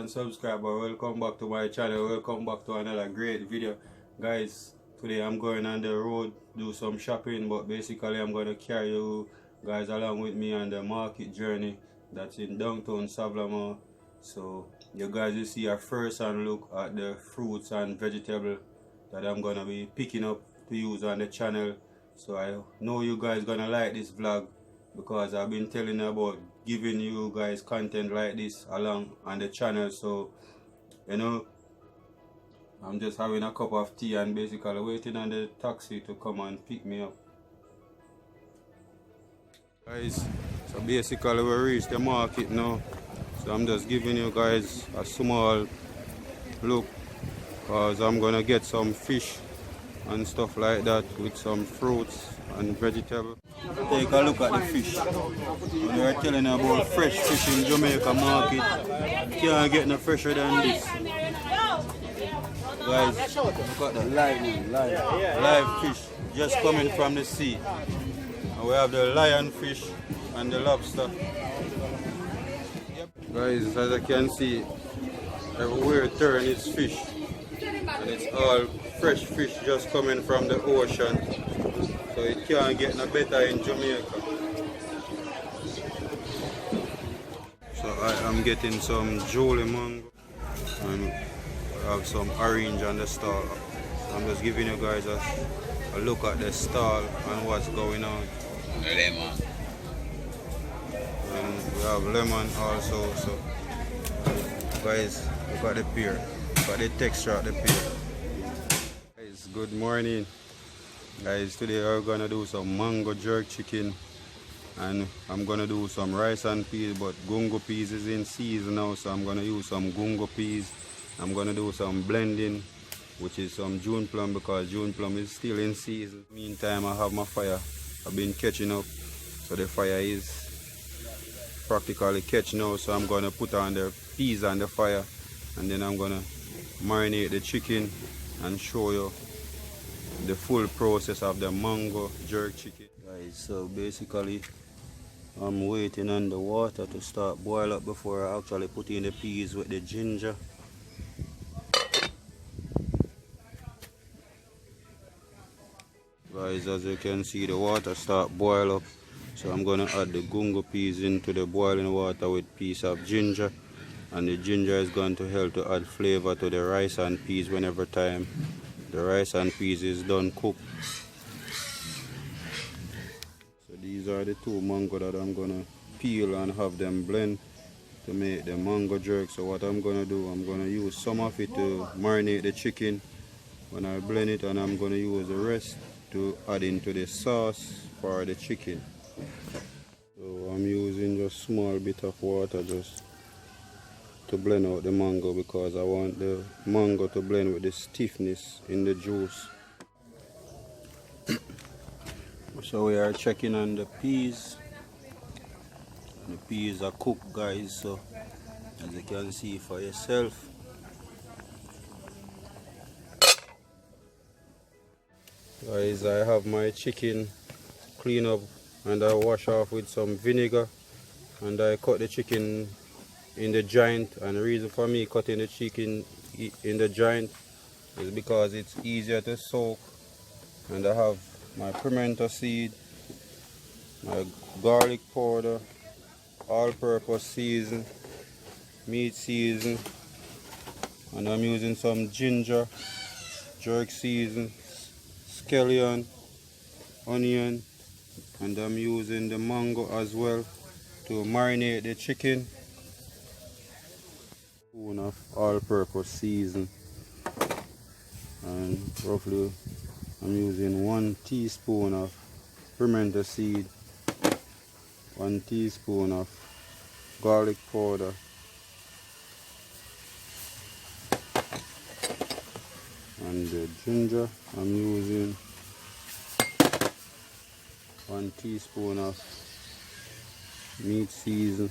and subscriber, welcome back to my channel. Welcome back to another great video. Guys, today I'm going on the road, do some shopping, but basically I'm going to carry you guys along with me on the market journey that's in downtown Savlamar. So you guys will see a first hand look at the fruits and vegetables that I'm going to be picking up to use on the channel. So I know you guys gonna like this vlog, because I've been telling you about giving you guys content like this along on the channel. So you know, I'm just having a cup of tea and basically waiting on the taxi to come and pick me up. Guys, so basically we reached the market now, so I'm just giving you guys a small look, because I'm gonna get some fish and stuff like that with some fruits and vegetables. Take a look at the fish. We are telling you about fresh fish in Jamaica market. Can't get no fresher than this. Guys, look at the live fish just coming from the sea. And we have the lionfish and the lobster. Guys, as you can see, everywhere you turn is fish. And it's all fresh fish just coming from the ocean. So it can't get no better in Jamaica. So I am getting some Jolie mango and we have some orange on the stall. So I'm just giving you guys a look at the stall and what's going on. Lemon. And we have lemon also. So guys, look at the pear. Look at the texture of the pear. Guys, good morning. Guys, today we're gonna do some mango jerk chicken, and I'm gonna do some rice and peas, but gungo peas is in season now, so I'm gonna use some gungo peas. I'm gonna do some blending, which is some June plum, because June plum is still in season. Meantime, I have my fire. I've been catching up, so the fire is practically catching now, so I'm gonna put on the peas on the fire, and then I'm gonna marinate the chicken and show you the full process of the mango jerk chicken. Guys, so basically I'm waiting on the water to start boil up before I actually put in the peas with the ginger. Guys, as you can see, the water start boil up, so I'm gonna add the gungo peas into the boiling water with piece of ginger, and the ginger is going to help to add flavor to the rice and peas whenever time the rice and peas is done cooked. So these are the two mango that I'm gonna peel and have them blend to make the mango jerk. So what I'm gonna do, I'm gonna use some of it to marinate the chicken when I blend it, and I'm gonna use the rest to add into the sauce for the chicken. So I'm using just small bit of water just to blend out the mango, because I want the mango to blend with the stiffness in the juice. So we are checking on the peas. The peas are cooked, guys, so as you can see for yourself. Guys, I have my chicken clean up and I wash off with some vinegar, and I cut the chicken in the joint. And the reason for me cutting the chicken in the joint is because it's easier to soak. And I have my pimento seed, my garlic powder, all-purpose season, meat season, and I'm using some ginger, jerk season, scallion, onion, and I'm using the mango as well to marinate the chicken. Spoon of all-purpose season, and roughly I'm using 1 teaspoon of pimento seed, 1 teaspoon of garlic powder, and the ginger I'm using 1 teaspoon of meat season.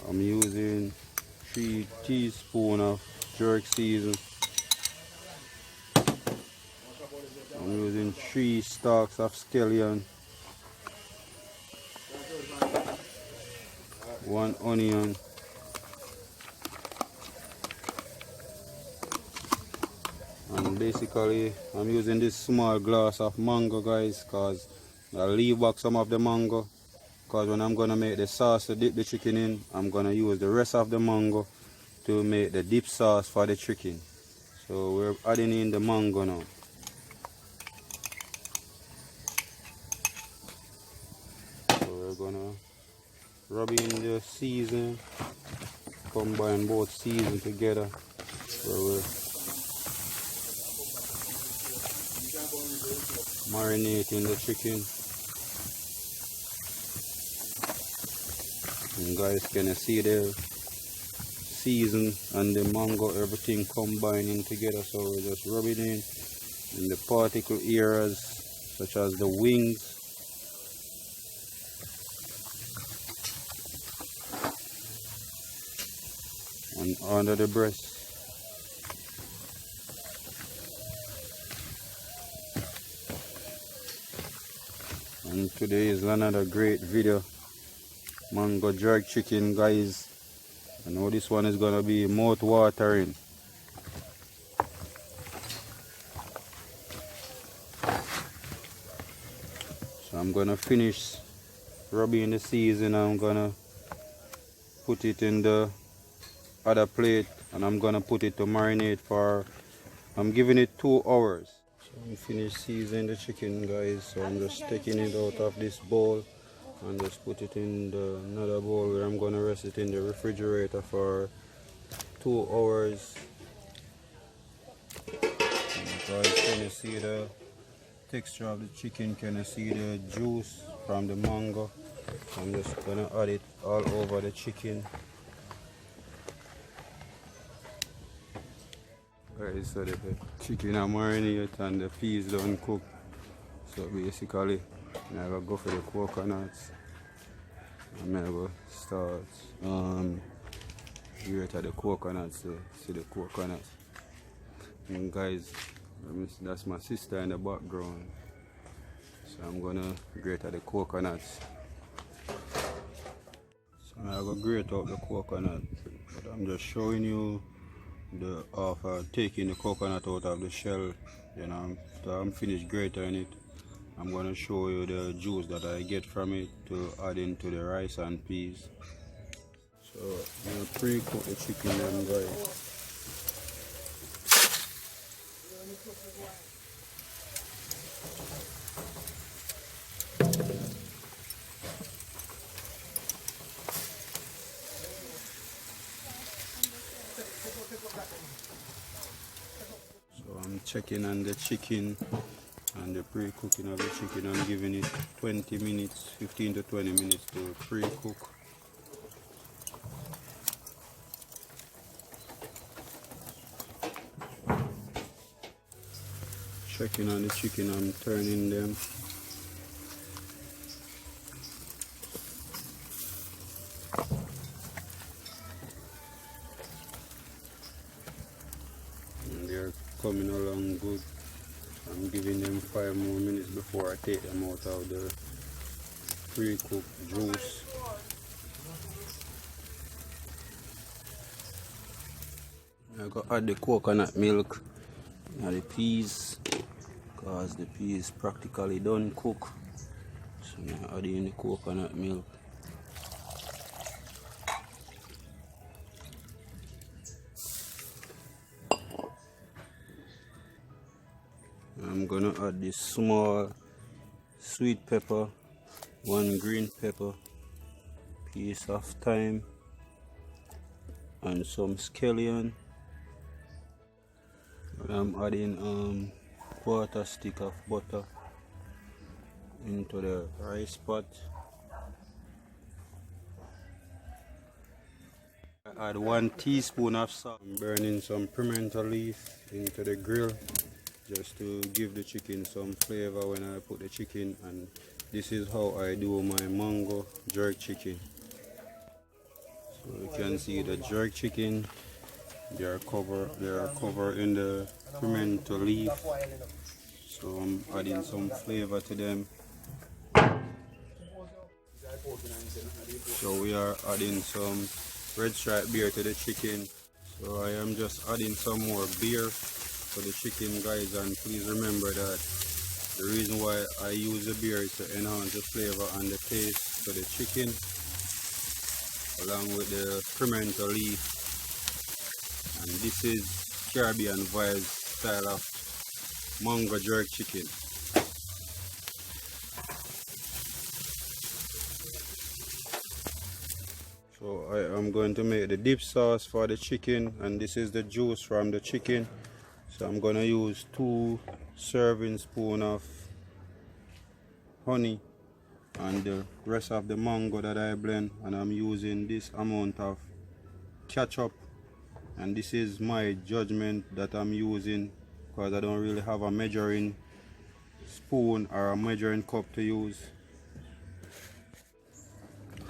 I'm using 3 teaspoons of jerk season. I'm using 3 stalks of scallion, 1 onion, and basically I'm using this small glass of mango, guys, because I'll leave back some of the mango, because when I'm gonna make the sauce to dip the chicken in, I'm gonna use the rest of the mango to make the dip sauce for the chicken. So we're adding in the mango now. So we're gonna rub in the season, combine both season together. So we're marinating the chicken. And guys, can you see the season and the mango, everything combining together? So we're just rubbing in the particle areas such as the wings, and under the breast. And today is another great video, mango jerk chicken, guys. I know this one is gonna be mouth watering. So I'm gonna finish rubbing the season. I'm gonna put it in the other plate, and I'm gonna put it to marinate for, I'm giving it 2 hours. So I'm finished seasoning the chicken, guys, so I'm just taking it out of this bowl and just put it in another bowl where I'm gonna rest it in the refrigerator for 2 hours. Guys, can you see the texture of the chicken? Can you see the juice from the mango? I'm just gonna add it all over the chicken. Alright, so the chicken are marinated and the peas don't cook. So basically, I'm gonna go for the coconuts. I'm gonna go start grate the coconuts. See the coconuts. And guys, that's my sister in the background. So I'm gonna grate the coconuts. So I'm gonna grate out the coconut, but I'm just showing you the after taking the coconut out of the shell. You know, after I'm finished grating it, I'm gonna show you the juice that I get from it to add into the rice and peas. So I'm gonna pre-cook the chicken then, guys. So I'm checking on the chicken and the pre-cooking of the chicken. I'm giving it 20 minutes, 15 to 20 minutes to pre-cook. Checking on the chicken, I'm turning them. And they're coming along good. I'm giving them 5 more minutes before I take them out of the pre-cooked juice. I got to add the coconut milk and the peas, because the peas practically done cook. So I'm adding the coconut milk. I'm gonna add this small sweet pepper, 1 green pepper, piece of thyme, and some scallion. I'm adding 1/4 stick of butter into the rice pot. I add 1 teaspoon of salt. I'm burning some pimento leaf into the grill just to give the chicken some flavor when I put the chicken. And this is how I do my mango jerk chicken. So you can see the jerk chicken, they are covered in the pimento leaf. So I'm adding some flavor to them. So we are adding some red stripe beer to the chicken. So I am just adding some more beer to the chicken, guys, and please remember that the reason why I use the beer is to enhance the flavor and the taste to the chicken, along with the pimento leaf. And this is Caribbean vibes style of mango jerk chicken. So I am going to make the dip sauce for the chicken, and this is the juice from the chicken. So I'm going to use 2 serving spoons of honey and the rest of the mango that I blend, and I'm using this amount of ketchup, and this is my judgment that I'm using because I don't really have a measuring spoon or a measuring cup to use.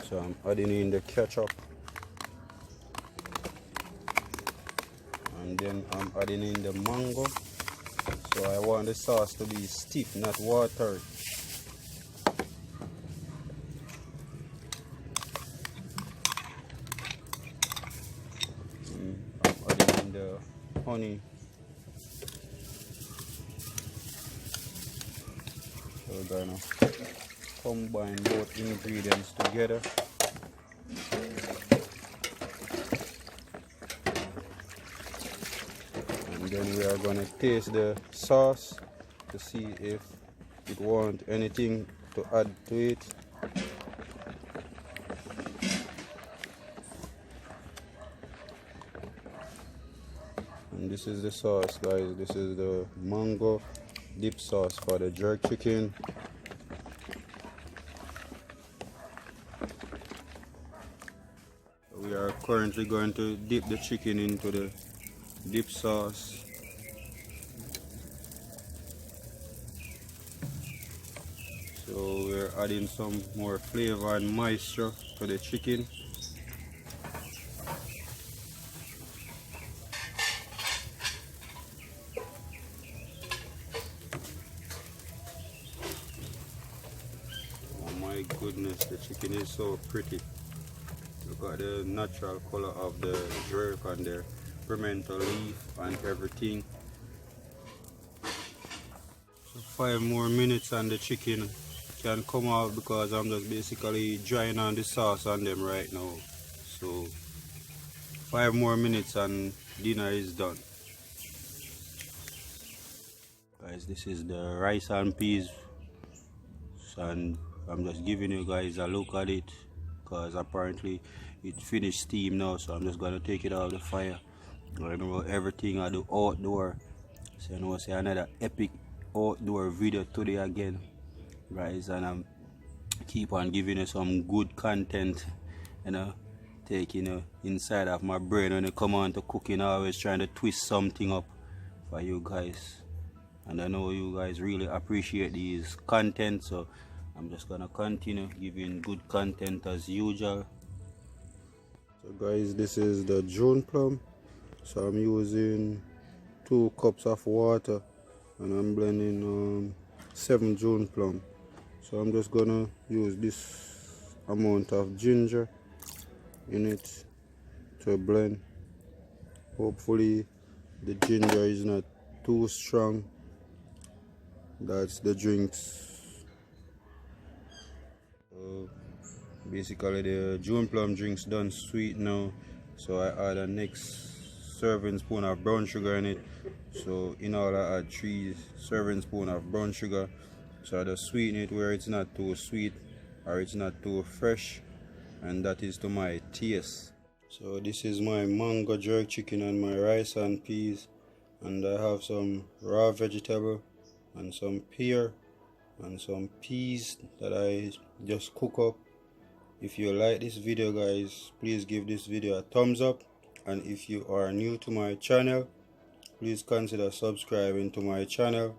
So I'm adding in the ketchup, and then I'm adding in the mango. So I want the sauce to be stiff, not watery. I'm adding in the honey. So we're gonna combine both ingredients together. And then we are gonna taste the sauce to see if it wants anything to add to it. And this is the sauce, guys. This is the mango dip sauce for the jerk chicken. We are currently going to dip the chicken into the dip sauce. So we're adding some more flavor and moisture to the chicken. Oh my goodness, the chicken is so pretty. Look at the natural color of the jerk and the pimento leaf and everything. So 5 more minutes and the chicken can come out, because I'm just basically drying on the sauce on them right now. So 5 more minutes and dinner is done. Guys, this is the rice and peas, and I'm just giving you guys a look at it because apparently it finished steam now, so I'm just gonna take it out of the fire. I know everything I do outdoor, so you know, say another epic outdoor video today again, guys, and I'm keep on giving you some good content, you know, taking you inside of my brain when it come on to cooking, always trying to twist something up for you guys, and I know you guys really appreciate these content, so I'm just gonna continue giving good content as usual. So guys, this is the June plum. So I'm using 2 cups of water, and I'm blending 7 June plum. So I'm just gonna use this amount of ginger in it to blend. Hopefully the ginger is not too strong. That's the drinks. Basically the June plum drinks done sweet now, so I add a next serving spoon of brown sugar in it. So in all I add 3 serving spoon of brown sugar, so I just sweeten it where it's not too sweet or it's not too fresh, and that is to my taste. So this is my mango jerk chicken and my rice and peas, and I have some raw vegetable and some pear and some peas that I just cook up. If you like this video, guys, please give this video a thumbs up, and if you are new to my channel, please consider subscribing to my channel